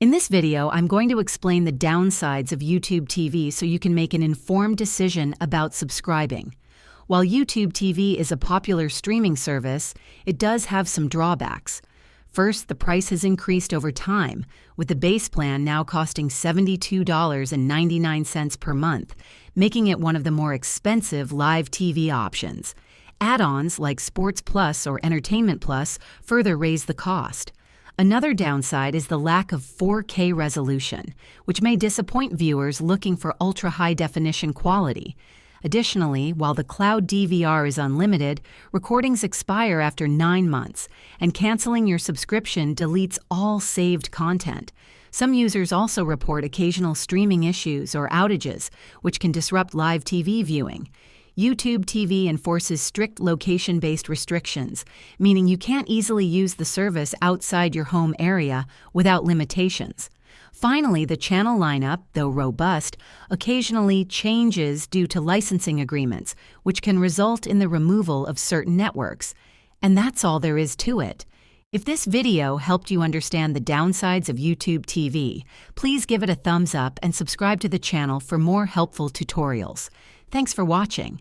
In this video, I'm going to explain the downsides of YouTube TV so you can make an informed decision about subscribing. While YouTube TV is a popular streaming service, it does have some drawbacks. First, the price has increased over time, with the base plan now costing $72.99 per month, making it one of the more expensive live TV options. Add-ons like Sports Plus or Entertainment Plus further raise the cost. Another downside is the lack of 4K resolution, which may disappoint viewers looking for ultra-high-definition quality. Additionally, while the cloud DVR is unlimited, recordings expire after 9 months, and canceling your subscription deletes all saved content. Some users also report occasional streaming issues or outages, which can disrupt live TV viewing. YouTube TV enforces strict location-based restrictions, meaning you can't easily use the service outside your home area without limitations. Finally, the channel lineup, though robust, occasionally changes due to licensing agreements, which can result in the removal of certain networks. And that's all there is to it. If this video helped you understand the downsides of YouTube TV, please give it a thumbs up and subscribe to the channel for more helpful tutorials. Thanks for watching.